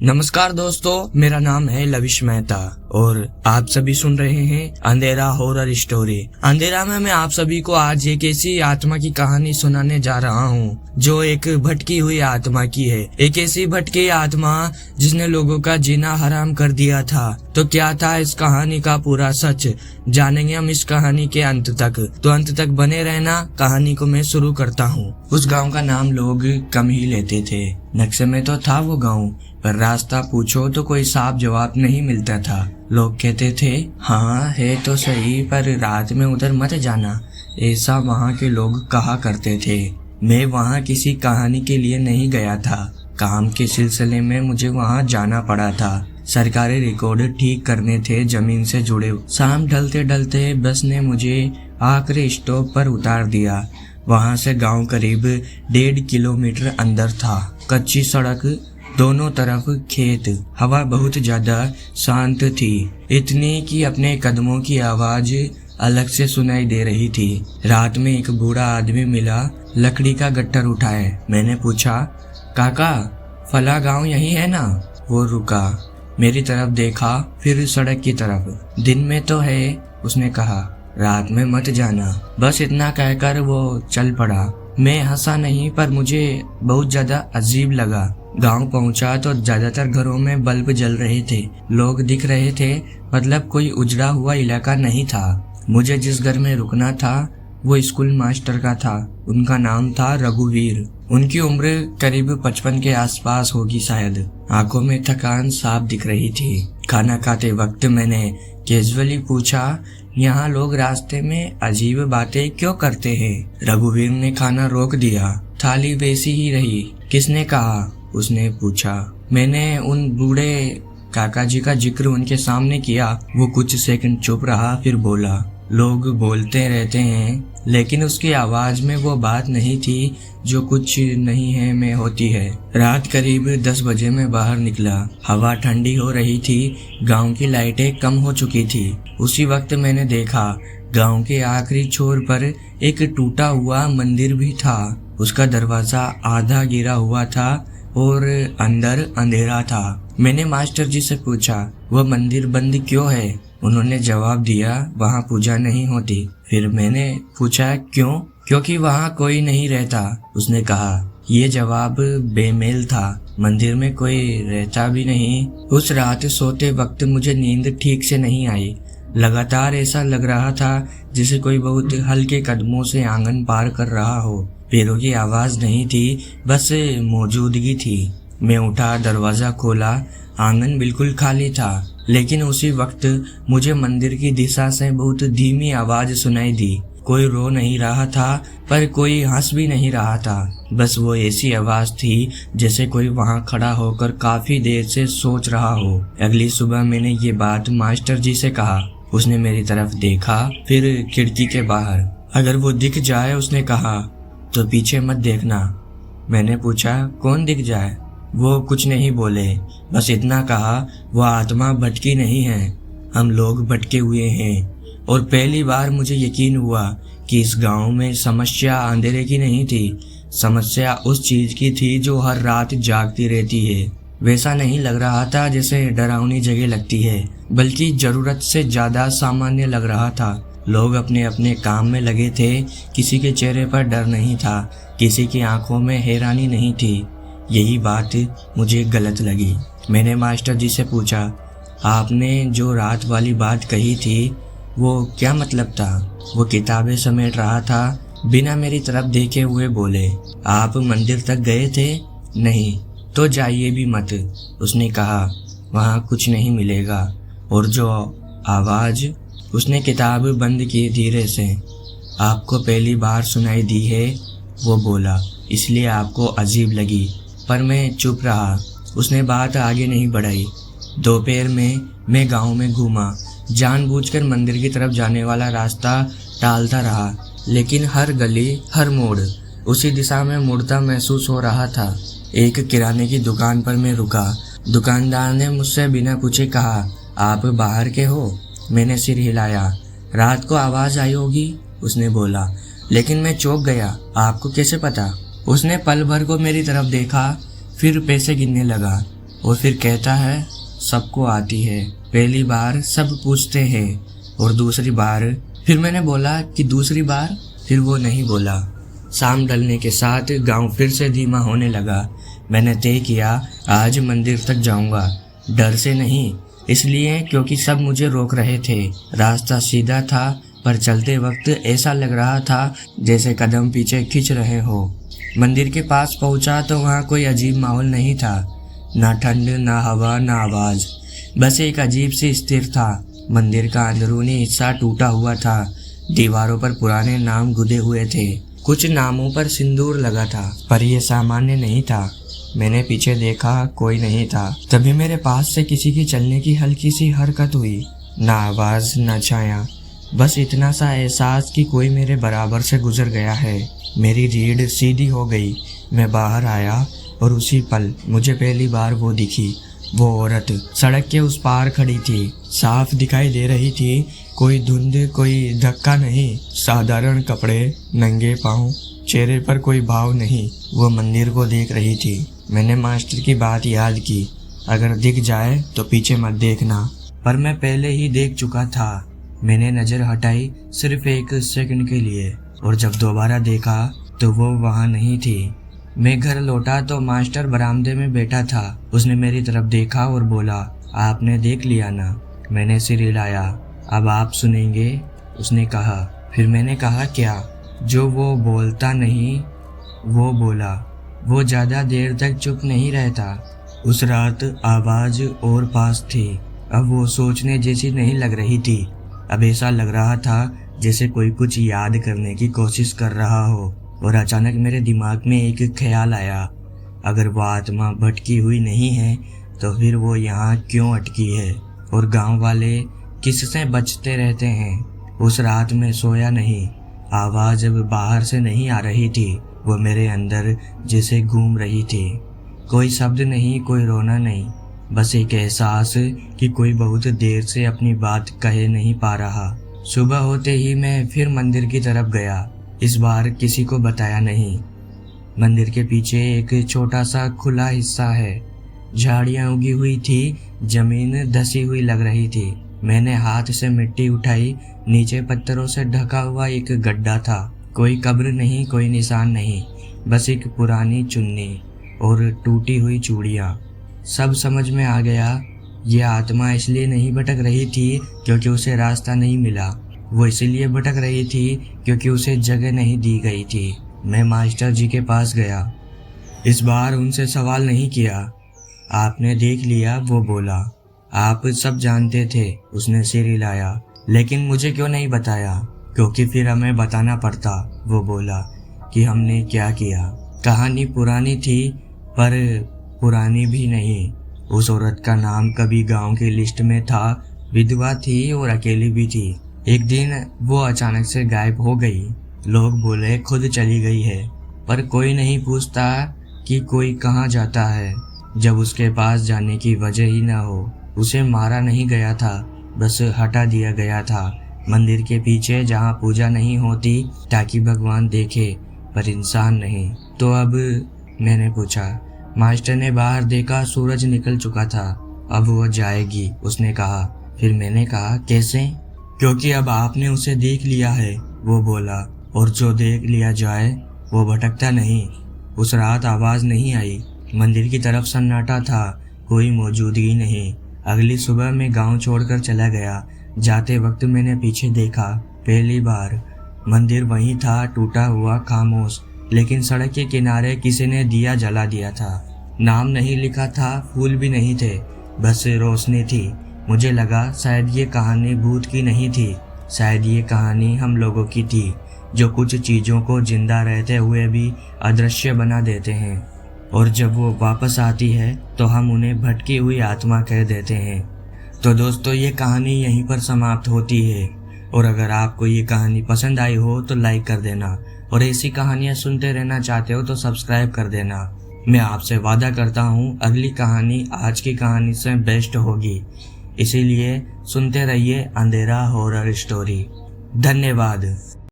नमस्कार दोस्तों, मेरा नाम है लविश मेहता और आप सभी सुन रहे हैं अंधेरा हॉरर स्टोरी। अंधेरा में मैं आप सभी को आज एक ऐसी आत्मा की कहानी सुनाने जा रहा हूँ जो एक भटकी हुई आत्मा की है। एक ऐसी भटकी आत्मा जिसने लोगों का जीना हराम कर दिया था। तो क्या था इस कहानी का पूरा सच, जानेंगे हम इस कहानी के अंत तक। तो अंत तक बने रहना, कहानी को मैं शुरू करता हूँ। उस गाँव का नाम लोग कम ही लेते थे। नक्शे में तो था वो गाँव, पर रास्ता पूछो तो कोई साफ जवाब नहीं मिलता था। लोग कहते थे हाँ है तो सही, पर रात में उधर मत जाना, ऐसा वहाँ के लोग कहा करते थे। मैं वहाँ किसी कहानी के लिए नहीं गया था, काम के सिलसिले में मुझे वहाँ जाना पड़ा था। सरकारी रिकॉर्ड ठीक करने थे जमीन से जुड़े। शाम ढलते ढलते बस ने मुझे आखिरी स्टॉप पर उतार दिया। वहाँ से गांव करीब 1.5 किलोमीटर अंदर था। कच्ची सड़क, दोनों तरफ खेत, हवा बहुत ज्यादा शांत थी, इतनी कि अपने कदमों की आवाज अलग से सुनाई दे रही थी। रात में एक बूढ़ा आदमी मिला, लकड़ी का गट्ठर उठाए। मैंने पूछा, काका फला गांव यही है ना? वो रुका, मेरी तरफ देखा, फिर सड़क की तरफ। दिन में तो है, उसने कहा, रात में मत जाना। बस इतना कहकर वो चल पड़ा। मैं हंसा नहीं, पर मुझे बहुत ज्यादा अजीब लगा। गांव पहुंचा तो ज्यादातर घरों में बल्ब जल रहे थे, लोग दिख रहे थे, मतलब कोई उजड़ा हुआ इलाका नहीं था। मुझे जिस घर में रुकना था वो स्कूल मास्टर का था। उनका नाम था रघुवीर। उनकी उम्र करीब 55 के आसपास होगी शायद। आंखों में थकान साफ दिख रही थी। खाना खाते वक्त मैंने कैजुअली पूछा, यहाँ लोग रास्ते में अजीब बातें क्यों करते हैं? रघुवीर ने खाना रोक दिया, थाली वैसी ही रही। किसने कहा? उसने पूछा। मैंने उन बूढ़े काका जी का जिक्र उनके सामने किया। वो कुछ सेकंड चुप रहा, फिर बोला, लोग बोलते रहते हैं, लेकिन उसकी आवाज में वो बात नहीं थी जो कुछ नहीं है में होती है। रात करीब 10 बजे में बाहर निकला। हवा ठंडी हो रही थी, गांव की लाइटें कम हो चुकी थी। उसी वक्त मैंने देखा गांव के आखिरी छोर पर एक टूटा हुआ मंदिर भी था। उसका दरवाजा आधा गिरा हुआ था और अंदर अंधेरा था। मैंने मास्टर जी से पूछा, वह मंदिर बंद क्यों है? उन्होंने जवाब दिया, वहाँ पूजा नहीं होती। फिर मैंने पूछा क्यों? क्योंकि वहाँ कोई नहीं रहता, उसने कहा। ये जवाब बेमेल था, मंदिर में कोई रहता भी नहीं। उस रात सोते वक्त मुझे नींद ठीक से नहीं आई। लगातार ऐसा लग रहा था जैसे कोई बहुत हल्के कदमों से आंगन पार कर रहा हो। पैरों की आवाज नहीं थी, बस मौजूदगी थी। मैं उठा, दरवाजा खोला, आंगन बिल्कुल खाली था। लेकिन उसी वक्त मुझे मंदिर की दिशा से बहुत धीमी आवाज सुनाई दी। कोई रो नहीं रहा था, पर कोई हंस भी नहीं रहा था। बस वो ऐसी आवाज थी जैसे कोई वहाँ खड़ा होकर काफी देर से सोच रहा हो। अगली सुबह मैंने ये बात मास्टर जी से कहा। उसने मेरी तरफ देखा, फिर खिड़की के बाहर। अगर वो दिख जाए, उसने कहा, तो पीछे मत देखना। मैंने पूछा, कौन दिख जाए? वो कुछ नहीं बोले, बस इतना कहा, वो आत्मा भटकी नहीं है, हम लोग भटके हुए हैं। और पहली बार मुझे यकीन हुआ कि इस गांव में समस्या अंधेरे की नहीं थी, समस्या उस चीज की थी जो हर रात जागती रहती है। वैसा नहीं लग रहा था जैसे डरावनी जगह लगती है, बल्कि जरूरत से ज्यादा सामान्य लग रहा था। लोग अपने अपने काम में लगे थे, किसी के चेहरे पर डर नहीं था, किसी की आंखों में हैरानी नहीं थी। यही बात मुझे गलत लगी। मैंने मास्टर जी से पूछा, आपने जो रात वाली बात कही थी वो क्या मतलब था? वो किताबें समेट रहा था, बिना मेरी तरफ देखे हुए बोले, आप मंदिर तक गए थे? नहीं। तो जाइए भी मत, उसने कहा, वहाँ कुछ नहीं मिलेगा। और जो आवाज, उसने किताब बंद की धीरे से, आपको पहली बार सुनाई दी है, वो बोला, इसलिए आपको अजीब लगी। पर मैं चुप रहा, उसने बात आगे नहीं बढ़ाई। दोपहर में मैं गांव में घूमा, जानबूझकर मंदिर की तरफ जाने वाला रास्ता टालता रहा, लेकिन हर गली, हर मोड़ उसी दिशा में मुड़ता महसूस हो रहा था। एक किराने की दुकान पर मैं रुका। दुकानदार ने मुझसे बिना पूछे कहा, आप बाहर के हो? मैंने सिर हिलाया। रात को आवाज आई होगी, उसने बोला, लेकिन मैं चौंक गया। आपको कैसे पता? उसने पल भर को मेरी तरफ देखा, फिर पैसे गिनने लगा। और फिर कहता है सबको आती है। पहली बार सब पूछते हैं और दूसरी बार। फिर मैंने बोला कि दूसरी बार, फिर वो नहीं बोला। शाम ढलने के साथ गांव फिर से धीमा होने लगा। मैंने तय किया आज मंदिर तक जाऊंगा, डर से नहीं, इसलिए क्योंकि सब मुझे रोक रहे थे। रास्ता सीधा था पर चलते वक्त ऐसा लग रहा था जैसे कदम पीछे खींच रहे हो। मंदिर के पास पहुंचा तो वहाँ कोई अजीब माहौल नहीं था, ना ठंड, ना हवा, ना आवाज, बस एक अजीब सी स्थिर था। मंदिर का अंदरूनी हिस्सा टूटा हुआ था, दीवारों पर पुराने नाम गुदे हुए थे, कुछ नामों पर सिंदूर लगा था, पर यह सामान्य नहीं था। मैंने पीछे देखा, कोई नहीं था। तभी मेरे पास से किसी की चलने की हल्की सी हरकत हुई, ना आवाज, ना छाया, बस इतना सा एहसास कि कोई मेरे बराबर से गुजर गया है। मेरी रीढ़ सीधी हो गई। मैं बाहर आया और उसी पल मुझे पहली बार वो दिखी। वो औरत सड़क के उस पार खड़ी थी, साफ दिखाई दे रही थी, कोई धुंध, कोई धक्का नहीं, साधारण कपड़े, नंगे पाँव, चेहरे पर कोई भाव नहीं। वो मंदिर को देख रही थी। मैंने मास्टर की बात याद की, अगर दिख जाए तो पीछे मत देखना, पर मैं पहले ही देख चुका था। मैंने नज़र हटाई सिर्फ एक सेकंड के लिए, और जब दोबारा देखा तो वो वहाँ नहीं थी। मैं घर लौटा तो मास्टर बरामदे में बैठा था। उसने मेरी तरफ देखा और बोला, आपने देख लिया ना? मैंने सिर हिलाया। अब आप सुनेंगे, उसने कहा। फिर मैंने कहा, क्या? जो वो बोलता नहीं वो बोला। वो ज़्यादा देर तक चुप नहीं रहता। उस रात आवाज़ और पास थी। अब वो सोचने जैसी नहीं लग रही थी। अब ऐसा लग रहा था जैसे कोई कुछ याद करने की कोशिश कर रहा हो। और अचानक मेरे दिमाग में एक ख्याल आया, अगर वो आत्मा भटकी हुई नहीं है तो फिर वो यहाँ क्यों अटकी है? और गांव वाले किससे बचते रहते हैं? उस रात में सोया नहीं। आवाज़ अब बाहर से नहीं आ रही थी, वो मेरे अंदर जैसे घूम रही थी। कोई शब्द नहीं, कोई रोना नहीं, बस एक एहसास कि कोई बहुत देर से अपनी बात कहे नहीं पा रहा। सुबह होते ही मैं फिर मंदिर की तरफ गया। इस बार किसी को बताया नहीं। मंदिर के पीछे एक छोटा सा खुला हिस्सा है। झाड़ियाँ उगी हुई थी, जमीन धसी हुई लग रही थी। मैंने हाथ से मिट्टी उठाई। नीचे पत्थरों से ढका हुआ एक गड्ढा था। कोई कब्र नहीं, कोई निशान नहीं, बस एक पुरानी चुन्नी और टूटी हुई चूड़ियाँ। सब समझ में आ गया। ये आत्मा इसलिए नहीं भटक रही थी क्योंकि उसे रास्ता नहीं मिला, वो इसीलिए भटक रही थी क्योंकि उसे जगह नहीं दी गई थी। मैं मास्टर जी के पास गया। इस बार उनसे सवाल नहीं किया। आपने देख लिया, वो बोला। आप सब जानते थे, उसने सिर हिलाया। लेकिन मुझे क्यों नहीं बताया? क्योंकि फिर हमें बताना पड़ता, वो बोला, कि हमने क्या किया। कहानी पुरानी थी पर पुरानी भी नहीं। उस औरत का नाम कभी गांव की लिस्ट में था, विधवा थी और अकेली भी थी। एक दिन वो अचानक से गायब हो गई। लोग बोले खुद चली गई है, पर कोई नहीं पूछता कि कोई कहाँ जाता है जब उसके पास जाने की वजह ही ना हो। उसे मारा नहीं गया था, बस हटा दिया गया था मंदिर के पीछे जहाँ पूजा नहीं होती ताकि भगवान देखे पर इंसान नहीं। तो अब? मैंने पूछा। मास्टर ने बाहर देखा, सूरज निकल चुका था। अब वो जाएगी, उसने कहा। फिर मैंने कहा, कैसे? क्योंकि अब आपने उसे देख लिया है, वो बोला, और जो देख लिया जाए वो भटकता नहीं। उस रात आवाज़ नहीं आई। मंदिर की तरफ सन्नाटा था, कोई मौजूदगी नहीं। अगली सुबह मैं गांव छोड़कर चला गया। जाते वक्त मैंने पीछे देखा, पहली बार। मंदिर वहीं था, टूटा हुआ, खामोश, लेकिन सड़क के किनारे किसी ने दिया जला दिया था। नाम नहीं लिखा था, फूल भी नहीं थे, बस रोशनी थी। मुझे लगा शायद ये कहानी भूत की नहीं थी, शायद ये कहानी हम लोगों की थी, जो कुछ चीज़ों को जिंदा रहते हुए भी अदृश्य बना देते हैं, और जब वो वापस आती है तो हम उन्हें भटकी हुई आत्मा कह देते हैं। तो दोस्तों, ये कहानी यहीं पर समाप्त होती है। और अगर आपको ये कहानी पसंद आई हो तो लाइक कर देना, और ऐसी कहानियाँ सुनते रहना चाहते हो तो सब्सक्राइब कर देना। मैं आपसे वादा करता हूँ अगली कहानी आज की कहानी से बेस्ट होगी। इसीलिए सुनते रहिए अंधेरा हॉरर स्टोरी। धन्यवाद।